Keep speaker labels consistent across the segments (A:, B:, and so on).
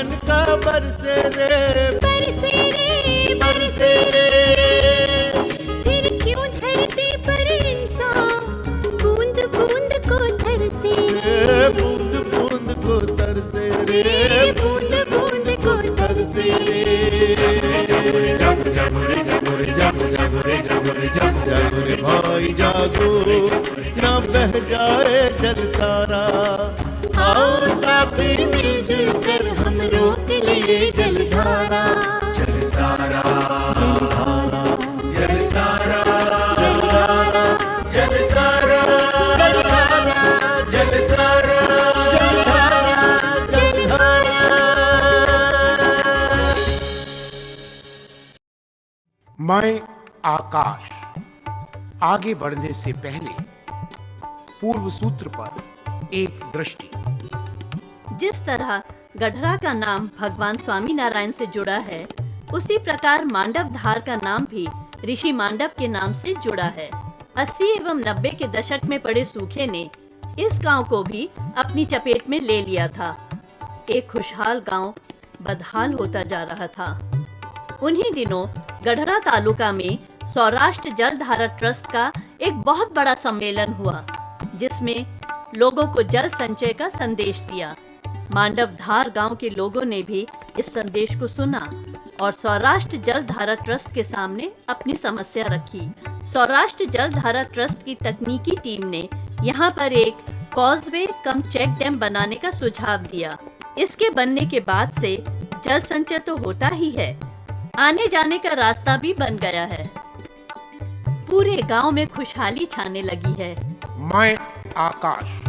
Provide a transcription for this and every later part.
A: रहन का बरसे रे,
B: बरसे रे,
A: बरसे रे।
B: फिर क्यों धरती पर इंसान बूंद बूंद को तरसे रे,
A: बूंद बूंद को तरसे रे,
B: बूंद बूंद को तरसे रे।
A: जागो रे भाई जागो, ना बह जाए जल सारा। आओ साथी मिलजुल कर हम रोक लिए जलधारा।
C: जल सारा, जल सारा,
A: जलधारा,
C: जल सारा,
A: जलधारा,
C: जल सारा।
A: जलधारा, जलधारा।
D: मैं आकाश। आगे बढ़ने से पहले पूर्व सूत्र पर एक दृष्टि।
E: जिस तरह गढ़रा का नाम भगवान स्वामी नारायण से जुड़ा है, उसी प्रकार मांडव धार का नाम भी ऋषि मांडव के नाम से जुड़ा है। 80 एवं 90 के दशक में पड़े सूखे ने इस गांव को भी अपनी चपेट में ले लिया था। एक खुशहाल गांव बदहाल होता जा रहा था। उन्हीं दिनों गढ़रा तालुका में सौराष्ट्र जल धारा ट्रस्ट का एक बहुत बड़ा सम्मेलन हुआ, जिसमें लोगों को जल संचय का संदेश दिया। मांडव धार गांव के लोगों ने भी इस संदेश को सुना और सौराष्ट्र जल धारा ट्रस्ट के सामने अपनी समस्या रखी। सौराष्ट्र जल धारा ट्रस्ट की तकनीकी टीम ने यहाँ पर एक कॉजवे कम चेक डैम बनाने का सुझाव दिया। इसके बनने के बाद से जल संचय तो होता ही है, आने जाने का रास्ता भी बन गया है। पूरे गांव में खुशहाली छाने लगी है।
D: मैं आकाश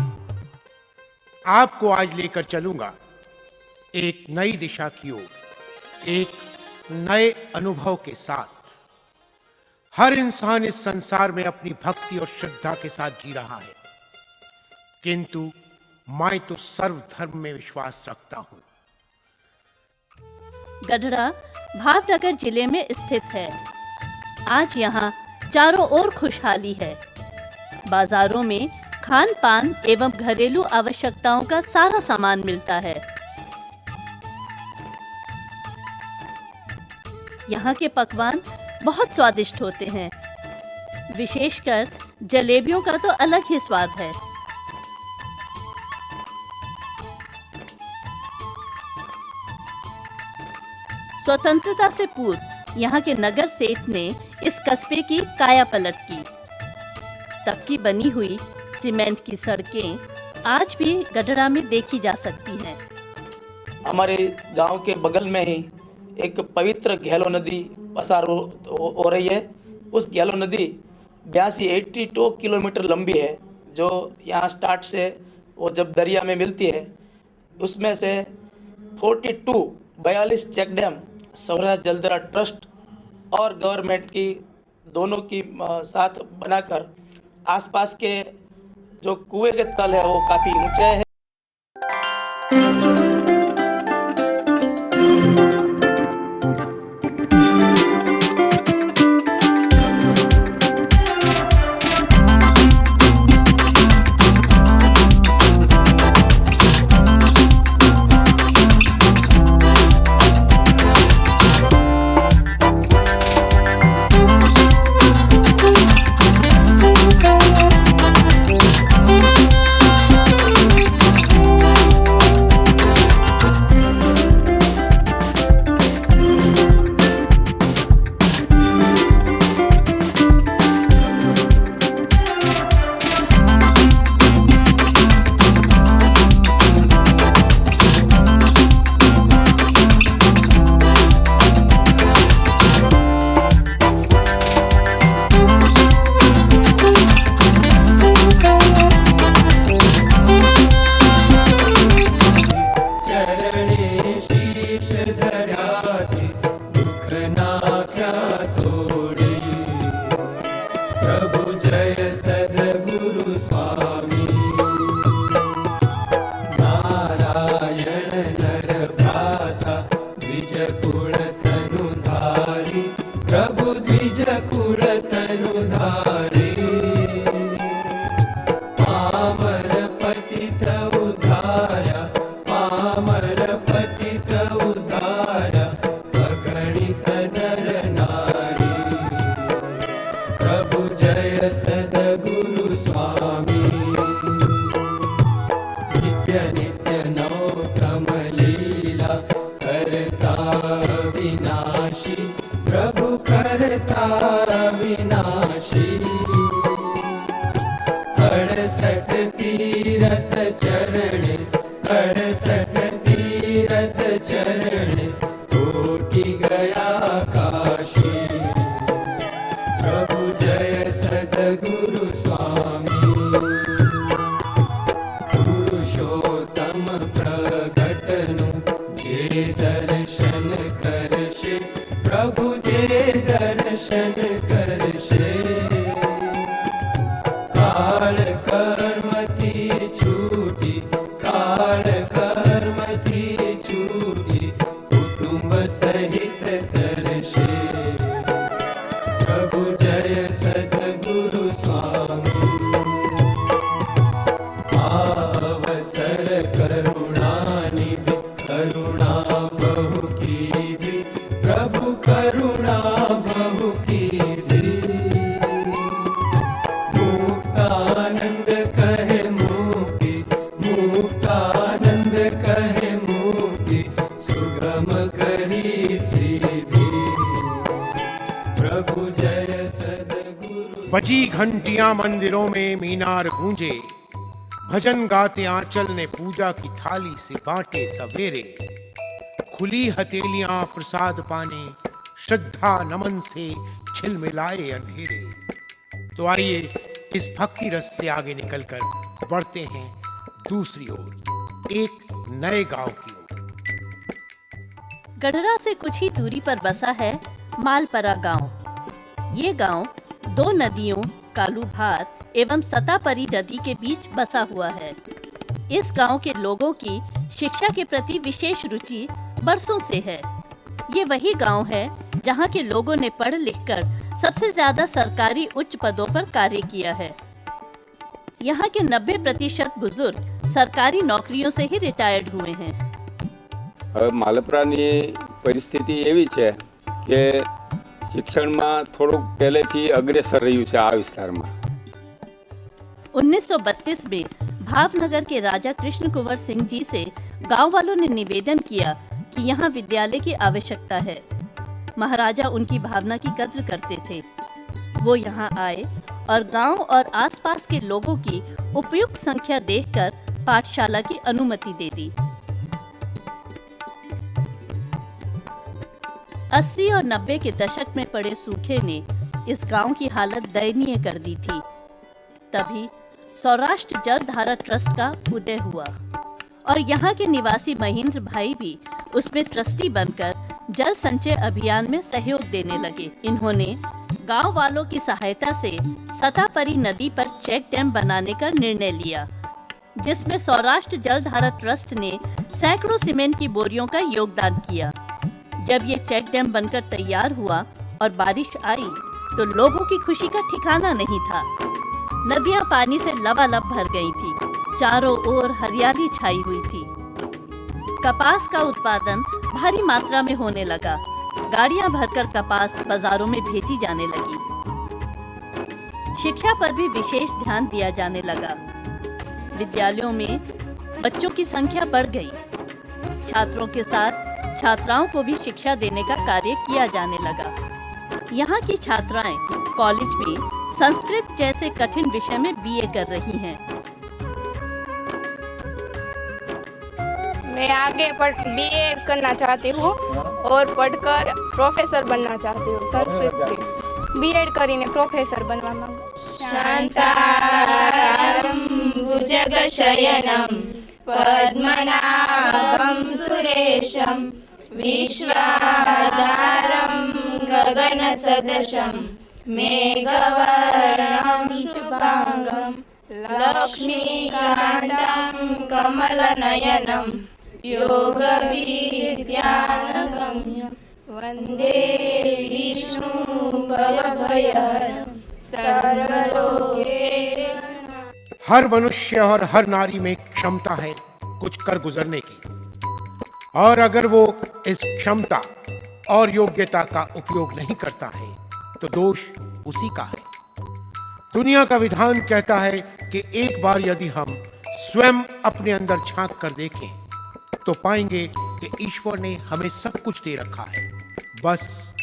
D: आपको आज लेकर चलूंगा एक नई दिशा की ओर, एक नए अनुभव के साथ। हर इंसान इस संसार में अपनी भक्ति और श्रद्धा के साथ जी रहा है, किंतु मैं तो सर्वधर्म में विश्वास रखता हूं।
E: गढ़रा भावनगर जिले में स्थित है। आज यहाँ चारों ओर खुशहाली है। बाजारों में खान पान एवं घरेलू आवश्यकताओं का सारा सामान मिलता है। यहाँ के पकवान बहुत स्वादिष्ट होते हैं। विशेषकर जलेबियों का तो अलग ही स्वाद है। स्वतंत्रता से पूर्व यहाँ के नगर सेठ ने इस कस्बे की काया पलट की। तब की बनी हुई सीमेंट की सड़कें आज भी गढ़रा में देखी जा सकती हैं।
F: हमारे गांव के बगल में ही एक पवित्र घेलो नदी पसार हो रही है। उस घेलो नदी 82 किलोमीटर लंबी है, जो यहाँ स्टार्ट से वो जब दरिया में मिलती है, उसमें से 42 चेक डैम सौराष्ट्र जलधारा ट्रस्ट और गवर्नमेंट की दोनों की साथ बनाकर आसपास के जो कुएं के तल है वो काफ़ी ऊंचे है।
C: पामर पतित उद्धार, पामर पतित अविनाशी प्रभु करता अविनाशी 68 तीरथ चरण 68 तीरथ चरण कोटि गया काशी प्रभु जय सद्गुरु स्वामी पुरुषोत्तम प्रगटनु जे दर्शन करशे प्रभु जे दर्शन करशे काल कर्म थी छूटी काल कर्म थी छूटी कुटुंब सहित तरशे प्रभु जय सद्गुरु स्वामी अवसर करुणानिधि करुणा बहु कीधि प्रभु करुणा बहु कीधि मुक्तानंद कहे मुक्ति मुक्तानंद कहे मुक्ति सुगम करी सीधी प्रभु जय सद्गुरु
D: बजी घंटियां मंदिरों में मीनार गूंजे, भजन गाते आंचल ने पूजा की थाली से बांटे सवेरे, खुली हथेलियां प्रसाद पाने श्रद्धा नमन से छिलमिलाए अंधेरे। तो आइए इस भक्ति रस से आगे निकलकर बढ़ते हैं दूसरी ओर, एक नए गांव की ओर।
E: गढ़ड़ा से कुछ ही दूरी पर बसा है मालपरा गांव। ये गांव दो नदियों कालूभार एवं सतापरी नदी के बीच बसा हुआ है। इस गांव के लोगों की शिक्षा के प्रति विशेष रुचि बरसों से है। ये वही गांव है जहां के लोगों ने पढ़ लिखकर सबसे ज्यादा सरकारी उच्च पदों पर कार्य किया है। यहाँ के 90% बुजुर्ग सरकारी नौकरियों से ही रिटायर्ड हुए हैं।
G: હવે માલપરાની પરિસ્થિતિ એવી છે કે શિક્ષણમાં થોડુંક પહેલેથી અગ્રેસર રહ્યું છે આ વિસ્તારમાં।
E: 1932 में भावनगर के राजा कृष्ण कुंवर सिंह जी से गांव वालों ने निवेदन किया कि यहाँ विद्यालय की आवश्यकता है। महाराजा उनकी भावना की कद्र करते थे। वो यहाँ आए और गांव और आसपास के लोगों की उपयुक्त संख्या देखकर पाठशाला की अनुमति दे दी। 80 और 90 के दशक में पड़े सूखे ने इस गांव की हालत दयनीय कर दी थी। तभी सौराष्ट्र जल धारा ट्रस्ट का उदय हुआ और यहाँ के निवासी महेंद्र भाई भी उसमें ट्रस्टी बनकर जल संचय अभियान में सहयोग देने लगे। इन्होंने गांव वालों की सहायता से सतापरी नदी पर चेक डैम बनाने का निर्णय लिया, जिसमें सौराष्ट्र जल धारा ट्रस्ट ने सैकड़ों सीमेंट की बोरियों का योगदान किया। जब ये चेक डैम बनकर तैयार हुआ और बारिश आई तो लोगों की खुशी का ठिकाना नहीं था। नदियां पानी से लबालब भर गई थी, चारों ओर हरियाली छाई हुई थी। कपास का उत्पादन भारी मात्रा में होने लगा। गाड़ियां भरकर कपास बाजारों में भेजी जाने लगी। शिक्षा पर भी विशेष ध्यान दिया जाने लगा। विद्यालयों में बच्चों की संख्या बढ़ गई। छात्रों के साथ छात्राओं को भी शिक्षा देने का कार्य किया जाने लगा। यहाँ की छात्राएं कॉलेज में संस्कृत जैसे कठिन विषय में बीए कर रही हैं।
B: मैं आगे बीए करना चाहती हूँ और पढ़कर प्रोफेसर बनना चाहती हूँ। संस्कृत से बीएड કરીને प्रोफेसर बनवा માંગુ। शांताकारं भुजगशयनं पद्मनाभं सुरेशं विश्वाधारं गगनसदृशं मेघवर्णं शुभांगं लक्ष्मीकान्तं कमलनयनं योगविद्यानगम्यं वन्दे विष्णु भवभयहरं सर्वलोकेशनं।
D: हर मनुष्य और हर नारी में क्षमता है कुछ कर गुजरने की, और अगर वो इस क्षमता और योग्यता का उपयोग नहीं करता है तो दोष उसी का है। दुनिया का विधान कहता है कि एक बार यदि हम स्वयं अपने अंदर झांक कर देखें तो पाएंगे कि ईश्वर ने हमें सब कुछ दे रखा है, बस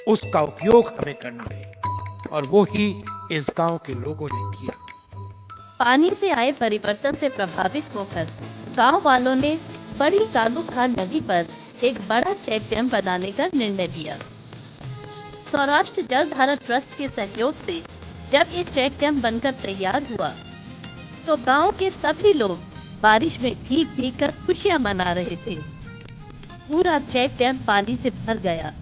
D: उसका उपयोग हमें करना है, और वो ही इस गांव के लोगों ने किया।
E: पानी से आए परिवर्तन से प्रभावित होकर गांव वालों ने बड़ी कालूखाल नदी पर एक बड़ा चेक डैम बनाने का निर्णय लिया। सौराष्ट्र जलधारा ट्रस्ट के सहयोग से जब ये चेक डैम बनकर तैयार हुआ तो गांव के सभी लोग बारिश में भीग भीग कर खुशियां मना रहे थे। पूरा चेक डैम पानी से भर गया।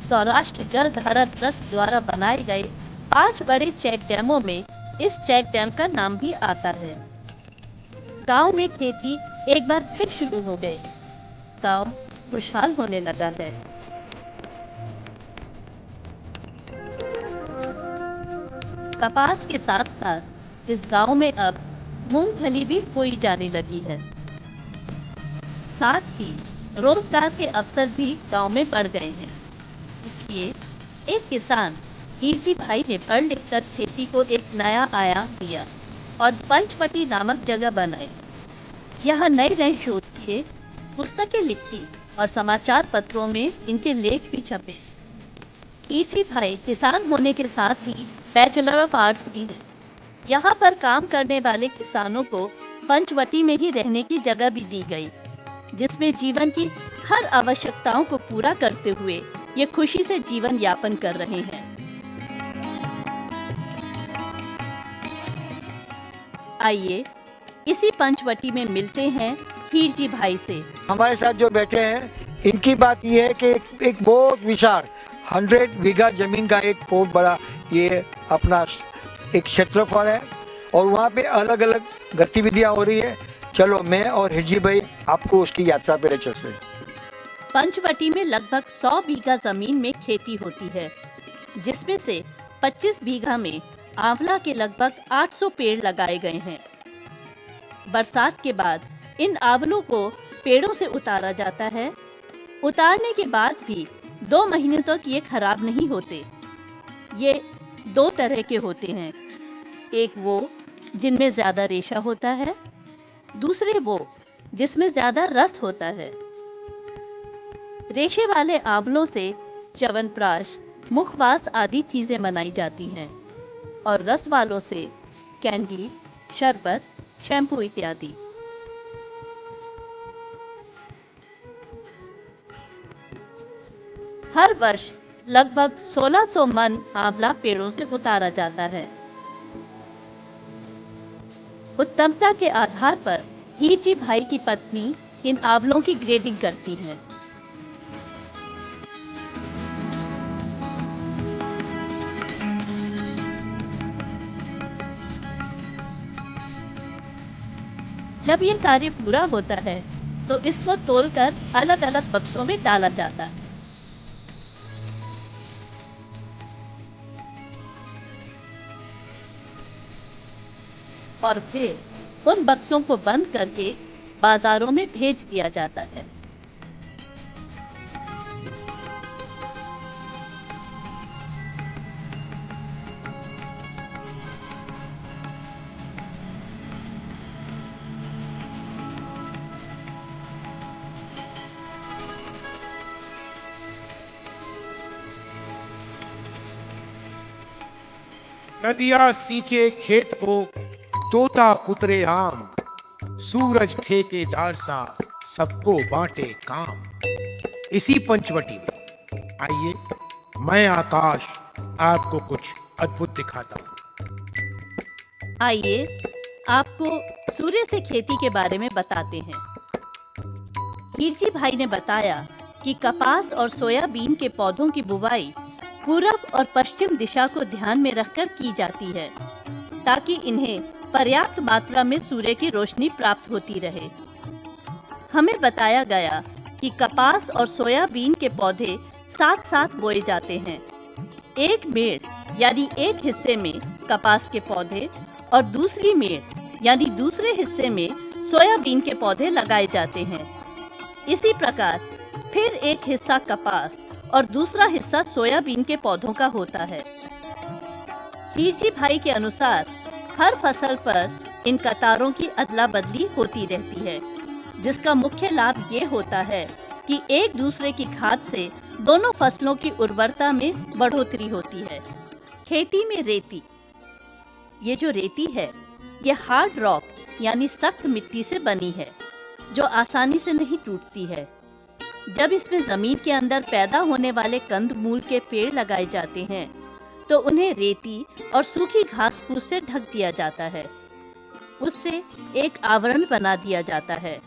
E: सौराष्ट्र जलधारा ट्रस्ट द्वारा बनाए गए 5 बड़े चेक डैमों में इस चेक डैम का नाम भी आता है। गांव में खेती एक बार फिर शुरू हो गई। गांव खुशहाल होने लगा है। कपास के साथ साथ इस गांव में अब मूंगफली भी बोई जाने लगी है। साथ ही रोजगार के अवसर भी गांव में बढ़ गए हैं। इसलिए एक किसान हीरजी भाई ने पढ़ लिख कर खेती को एक नया आयाम दिया और पंचवटी नामक जगह बनाई। यहाँ नए नए शोध किए, पुस्तकें लिखी और समाचार पत्रों में इनके लेख भी छपे। हीरजी भाई किसान होने के साथ ही बैचलर ऑफ आर्ट्स भी है। यहाँ पर काम करने वाले किसानों को पंचवटी में ही रहने की जगह भी दी गई, जिसमें जीवन की हर आवश्यकताओं को पूरा करते हुए ये खुशी से जीवन यापन कर रहे हैं। आइए इसी पंचवटी में मिलते हैं हीरजी भाई से।
H: हमारे साथ जो बैठे हैं इनकी बात ये है कि एक बहुत विशाल 100 बीघा जमीन का एक बहुत बड़ा ये अपना एक क्षेत्रफल है और वहाँ पे अलग अलग गतिविधियाँ हो रही है। चलो मैं और हिरजी भाई आपको उसकी यात्रा पे ले चलते हैं।
E: पंचवटी में लगभग 100 बीघा जमीन में खेती होती है, जिसमें से 25 बीघा में आंवला के लगभग 800 पेड़ लगाए गए हैं। बरसात के बाद इन आंवलों को पेड़ों से उतारा जाता है। उतारने के बाद भी 2 महीने तक ये खराब नहीं होते। ये 2 तरह के होते हैं, एक वो जिनमें ज्यादा रेशा होता है, दूसरे वो जिसमें ज्यादा रस होता है। रेशे वाले आंवलों से च्यवनप्राश, मुखवास आदि चीजें बनाई जाती हैं और रस वालों से कैंडी, शरबत, शैम्पू इत्यादि। हर वर्ष लगभग 1600 मन आंवला पेड़ों से उतारा जाता है। उत्तमता के आधार पर हीरजी भाई की पत्नी इन आंवलों की ग्रेडिंग करती हैं। जब ये कार्य पूरा होता है तो इसको तोलकर अलग अलग बक्सों में डाला जाता है। और फिर उन बक्सों को बंद करके बाजारों में भेज दिया जाता है।
D: नदिया सींचे खेत को, तोता कुतरे आम, सूरज ठेकेदार सा सबको बांटे काम। इसी पंचवटी में आइए मैं आकाश आपको कुछ अद्भुत दिखाता हूँ।
E: आइए आपको सूर्य से खेती के बारे में बताते हैं। हीरजी भाई ने बताया कि कपास और सोयाबीन के पौधों की बुवाई पूरब और पश्चिम दिशा को ध्यान में रखकर की जाती है, ताकि इन्हें पर्याप्त मात्रा में सूर्य की रोशनी प्राप्त होती रहे। हमें बताया गया कि कपास और सोयाबीन के पौधे साथ साथ बोए जाते हैं। एक मेड़ यानी एक हिस्से में कपास के पौधे और दूसरी मेड़ यानी दूसरे हिस्से में सोयाबीन के पौधे लगाए जाते हैं। इसी प्रकार फिर एक हिस्सा कपास और दूसरा हिस्सा सोयाबीन के पौधों का होता है। हीरजी भाई के अनुसार हर फसल पर इन कतारों की अदला बदली होती रहती है, जिसका मुख्य लाभ ये होता है कि एक दूसरे की खाद से दोनों फसलों की उर्वरता में बढ़ोतरी होती है। खेती में रेती, ये जो रेती है ये हार्ड रॉक यानी सख्त मिट्टी से बनी है जो आसानी से नहीं टूटती है। जब इसमें जमीन के अंदर पैदा होने वाले कंद मूल के पेड़ लगाए जाते हैं तो उन्हें रेती और सूखी घास फूस से ढक दिया जाता है। उससे एक आवरण बना दिया जाता है।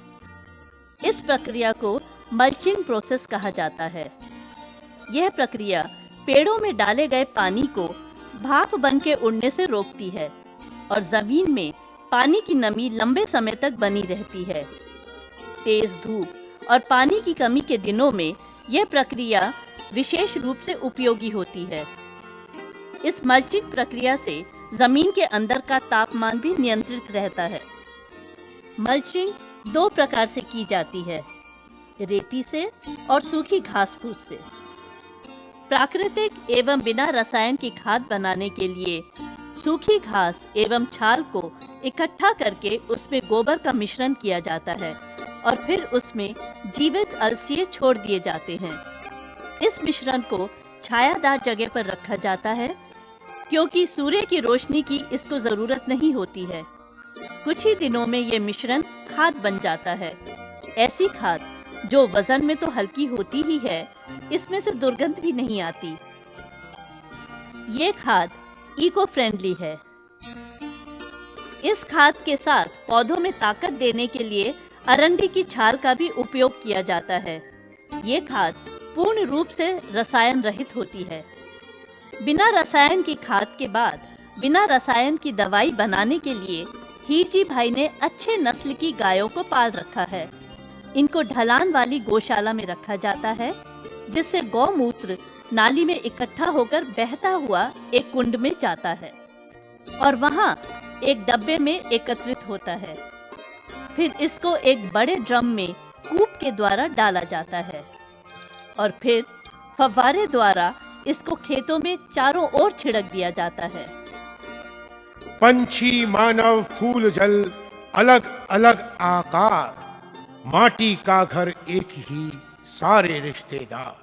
E: इस प्रक्रिया को मल्चिंग प्रोसेस कहा जाता है। यह प्रक्रिया पेड़ों में डाले गए पानी को भाप बन के उड़ने से रोकती है और जमीन में पानी की नमी लंबे समय तक बनी रहती है। तेज धूप और पानी की कमी के दिनों में यह प्रक्रिया विशेष रूप से उपयोगी होती है। इस मल्चिंग प्रक्रिया से जमीन के अंदर का तापमान भी नियंत्रित रहता है। मल्चिंग दो प्रकार से की जाती है, रेती से और सूखी घास फूस से। प्राकृतिक एवं बिना रसायन की खाद बनाने के लिए सूखी घास एवं छाल को इकट्ठा करके उसमें गोबर का मिश्रण किया जाता है और फिर उसमें जीवित अलसिए छोड़ दिए जाते हैं। इस मिश्रण को छायादार जगह पर रखा जाता है क्योंकि सूर्य की रोशनी की इसको जरूरत नहीं होती है। कुछ ही दिनों में ये मिश्रण खाद बन जाता है। ऐसी खाद जो वजन में तो हल्की होती ही है, इसमें से दुर्गंध भी नहीं आती। ये खाद इको फ्रेंडली है। इस खाद के साथ पौधों में ताकत देने के लिए अरंडी की छाल का भी उपयोग किया जाता है। ये खाद पूर्ण रूप से रसायन रहित होती है। बिना रसायन की खाद के बाद बिना रसायन की दवाई बनाने के लिए हीरजी भाई ने अच्छे नस्ल की गायों को पाल रखा है। इनको ढलान वाली गौशाला में रखा जाता है जिससे गौमूत्र नाली में इकट्ठा होकर बहता हुआ एक कुंड में जाता है और वहाँ एक डब्बे में एकत्रित होता है। फिर इसको एक बड़े ड्रम में कूप के द्वारा डाला जाता है और फिर फव्वारे द्वारा इसको खेतों में चारों ओर छिड़क दिया जाता है।
D: पंछी मानव फूल जल अलग अलग आकार, माटी का घर एक ही सारे रिश्तेदार।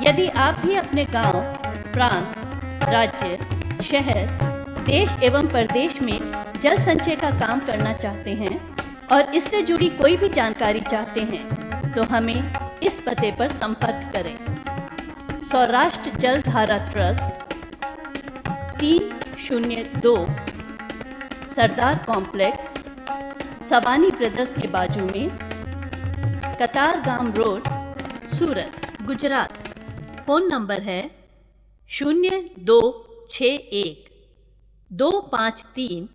E: यदि आप भी अपने गांव, प्रांत, राज्य, शहर, देश एवं प्रदेश में जल संचय का काम करना चाहते हैं और इससे जुड़ी कोई भी जानकारी चाहते हैं तो हमें इस पते पर संपर्क करें। सौराष्ट्र जल धारा ट्रस्ट, 302 सरदार कॉम्प्लेक्स, सवानी ब्रदर्स के बाजू में, कतारगाम रोड, सूरत, गुजरात। फ़ोन नंबर है 0261 253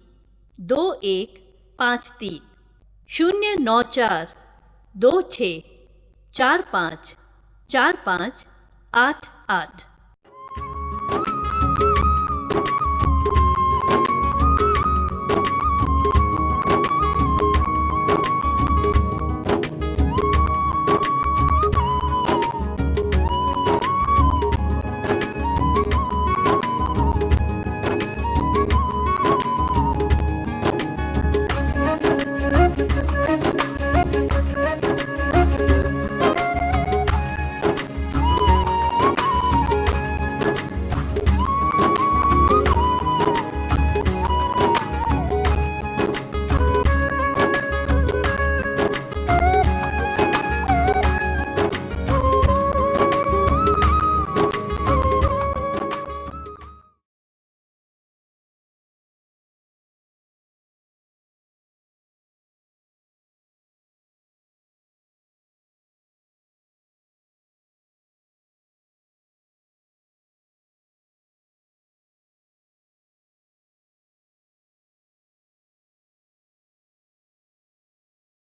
E: 2153 094 26 45 45 88।